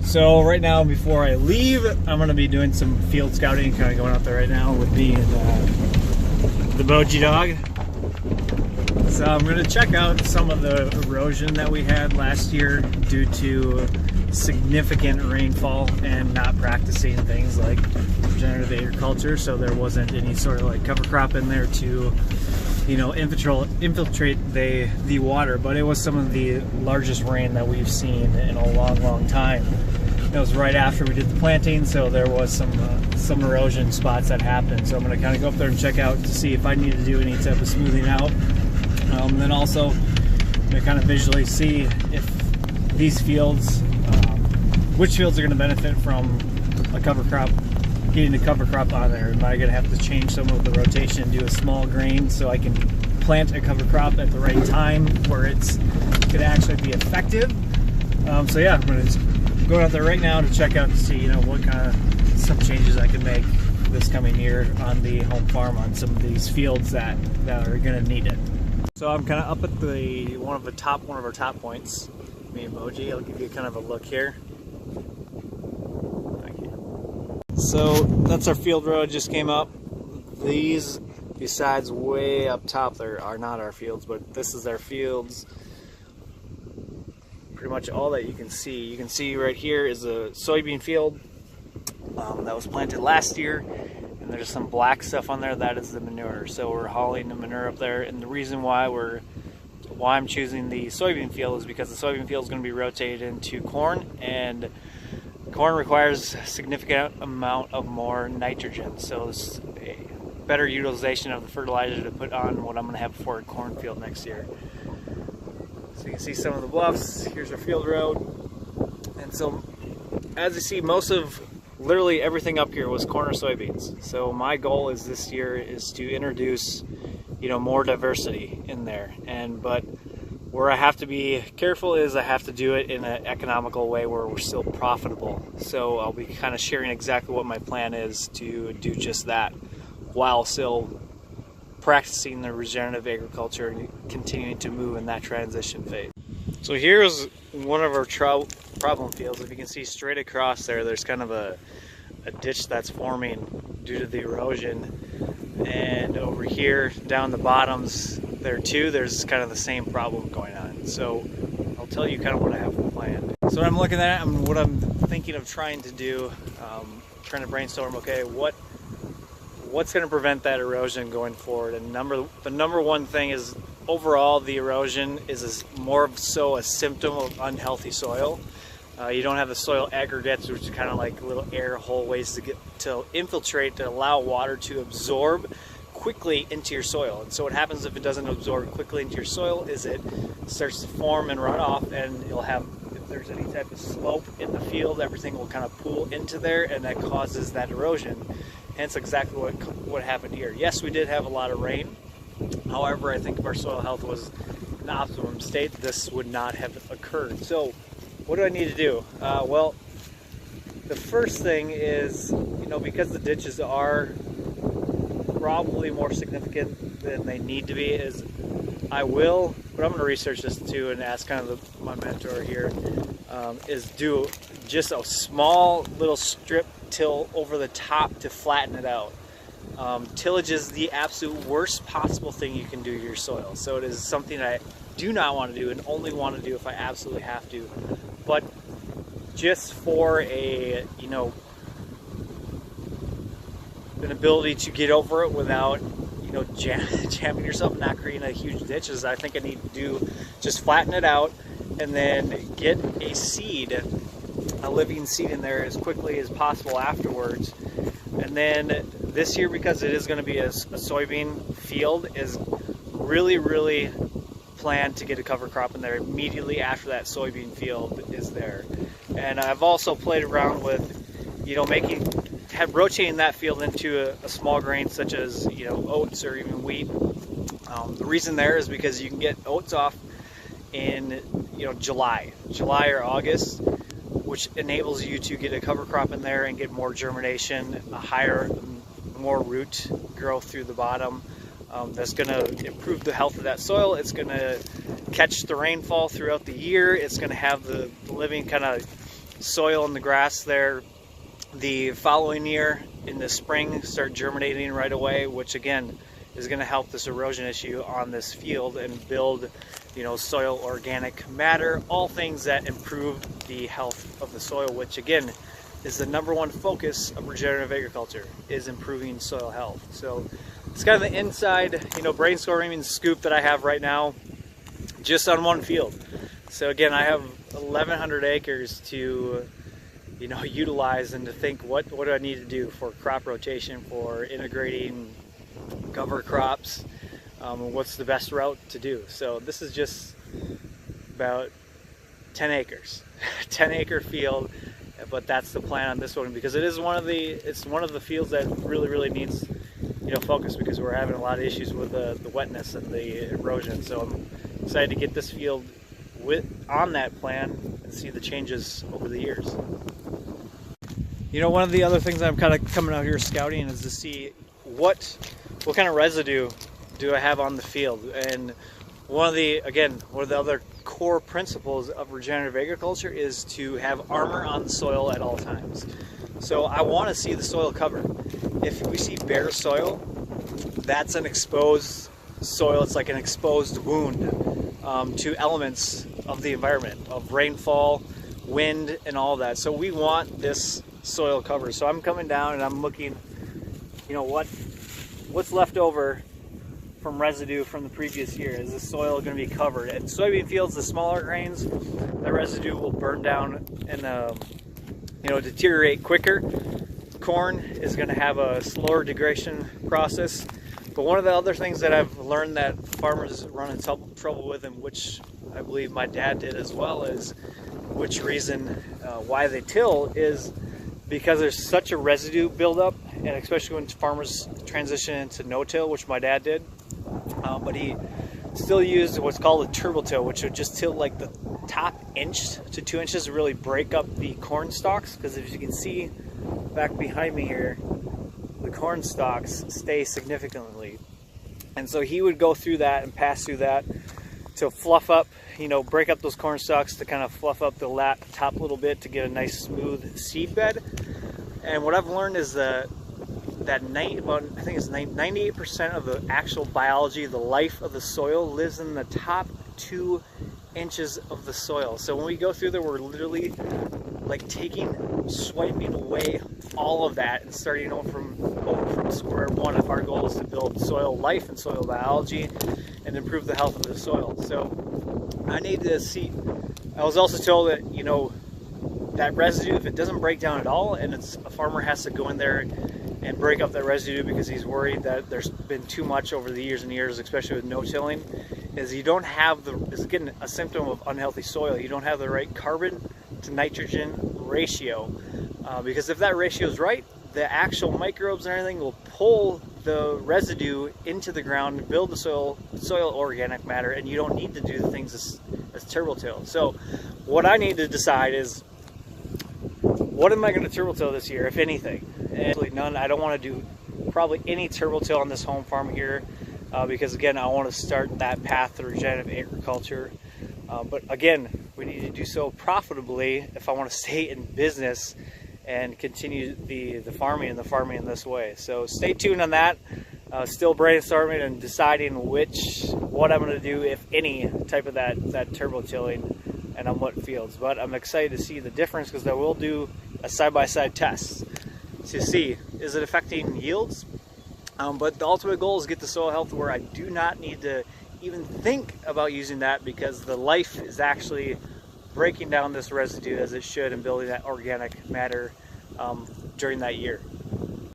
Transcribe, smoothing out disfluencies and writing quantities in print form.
So right now, before I leave, I'm going to be doing some field scouting, kind of going out there right now with me and the Boji dog. So I'm going to check out some of the erosion that we had last year due to significant rainfall and not practicing things like regenerative agriculture. So there wasn't any sort of like cover crop in there to, you know, infiltrate the water. But it was some of the largest rain that we've seen in a long time. It was right after we did the planting, so there was some erosion spots that happened. So I'm going to kind of go up there and check out to see if I need to do any type of smoothing out. Then also to kind of visually see if these fields, which fields are going to benefit from a cover crop, getting the cover crop on there. Am I going to have to change some of the rotation and do a small grain so I can plant a cover crop at the right time where it's going to actually be effective? So yeah, I'm going to go out there right now to check out to see, you know, what kind of some changes I can make this coming year on the home farm on some of these fields that are going to need it. So I'm kind of up at the one of our top points, me and Boji. I'll give you kind of a look here. So that's our field road, just came up. These, besides way up top, there are not our fields, but this is our fields. Pretty much all that you can see. You can see right here is a soybean field that was planted last year, and there's some black stuff on there. That is the manure. So we're hauling the manure up there, and the reason why I'm choosing the soybean field is because the soybean field is going to be rotated into corn, and corn requires a significant amount of more nitrogen. So it's a better utilization of the fertilizer to put on what I'm going to have for a cornfield next year. So you can see some of the bluffs. Here's our field road. And so as you see, most of literally everything up here was corn or soybeans. So my goal is this year is to introduce, you know, more diversity in there. But where I have to be careful is I have to do it in an economical way where we're still profitable. So I'll be kind of sharing exactly what my plan is to do just that while still practicing the regenerative agriculture and continuing to move in that transition phase. So here's one of our problem fields. If you can see straight across there, there's kind of a ditch that's forming due to the erosion. And over here down the bottoms there too, there's kind of the same problem going on. So I'll tell you kind of what I have planned. So what I'm looking at and what I'm thinking of trying to do, trying to brainstorm, okay, what's going to prevent that erosion going forward? And the number one thing is overall the erosion is more so a symptom of unhealthy soil. You don't have the soil aggregates, which is kind of like little air hole ways to infiltrate, to allow water to absorb quickly into your soil. And so what happens if it doesn't absorb quickly into your soil is it starts to form and run off, and you'll have, if there's any type of slope in the field, everything will kind of pool into there, and that causes that erosion. Hence exactly what happened here. Yes, we did have a lot of rain. However, I think if our soil health was in optimum state, this would not have occurred. So what do I need to do? Well, the first thing is, you know, because the ditches are probably more significant than they need to be, is but I'm going to research this too and ask kind of my mentor here, is do just a small little strip till over the top to flatten it out. Tillage is the absolute worst possible thing you can do to your soil. So it is something I do not want to do and only want to do if I absolutely have to. But just for a, you know, an ability to get over it without, you know, jamming yourself and not creating a huge ditch, is I think I need to do just flatten it out and then get a seed, a living seed in there as quickly as possible afterwards. And then this year, because it is going to be a soybean field, is really plan to get a cover crop in there immediately after that soybean field is there. And I've also played around with, you know, rotating that field into a small grain such as, you know, oats or even wheat. The reason there is because you can get oats off in, you know, July or August, which enables you to get a cover crop in there and get more germination, more root growth through the bottom. That's going to improve the health of that soil. It's going to catch the rainfall throughout the year. It's going to have the living kind of soil and the grass there the following year in the spring start germinating right away, which again is going to help this erosion issue on this field and build, you know, soil organic matter, all things that improve the health of the soil, which again is the #1 focus of regenerative agriculture, is improving soil health. So it's kind of the inside, you know, brainstorming scoop that I have right now just on one field. So again, I have 1,100 acres to, you know, utilize and to think what do I need to do for crop rotation, for integrating cover crops, what's the best route to do. So this is just about 10 acres, 10-acre field, but that's the plan on this one, because it is one of the fields that really needs, you know, focus, because we're having a lot of issues with the wetness and the erosion. So I'm excited to get this field on that plan and see the changes over the years. You know, one of the other things I'm kind of coming out here scouting is to see what kind of residue do I have on the field. And one of the other core principles of regenerative agriculture is to have armor on the soil at all times. So I want to see the soil covered. If we see bare soil, that's an exposed soil. It's like an exposed wound to elements of the environment, of rainfall, wind, and all that. So we want this soil covered. So I'm coming down and I'm looking, you know, what's left over from residue from the previous year. Is the soil going to be covered? And soybean fields, the smaller grains, the residue will burn down and you know, deteriorate quicker. Corn is going to have a slower degradation process. But one of the other things that I've learned that farmers run into trouble with, and which I believe my dad did as well, is which reason why they till is because there's such a residue buildup, and especially when farmers transition into no-till, which my dad did, but he still used what's called a turbo till, which would just till like the top 1 to 2 inches to really break up the corn stalks. Because if you can see back behind me here, the corn stalks stay significantly, and so he would go through that and pass through that to fluff up, you know, break up those corn stalks to kind of fluff up the top a little bit to get a nice smooth seed bed. And what I've learned is that I think it's 98% of the actual biology, the life of the soil, lives in the top 2 inches of the soil. So when we go through there, we're literally like swiping away all of that and starting over from square one if our goal is to build soil life and soil biology and improve the health of the soil. So I need to see. I was also told that, you know, that residue, if it doesn't break down at all, and a farmer has to go in there and break up that residue because he's worried that there's been too much over the years and years, especially with no-tilling, is you don't have is getting a symptom of unhealthy soil. You don't have the right carbon to nitrogen ratio, because if that ratio is right, the actual microbes and everything will pull the residue into the ground and build the soil organic matter, and you don't need to do the things as turbo till. So what I need to decide is, what am I going to turbo till this year, if anything? And actually none. I don't want to do probably any turbo till on this home farm here, because again, I want to start that path to regenerative agriculture. But again, we need to do so profitably if I want to stay in business and continue the farming in this way. So stay tuned on that. Still brainstorming and deciding what I'm going to do, if any, type of that turbo tilling and on what fields. But I'm excited to see the difference, because I will do a side-by-side test to see, is it affecting yields? But the ultimate goal is get the soil health where I do not need to even think about using that, because the life is actually breaking down this residue as it should and building that organic matter during that year.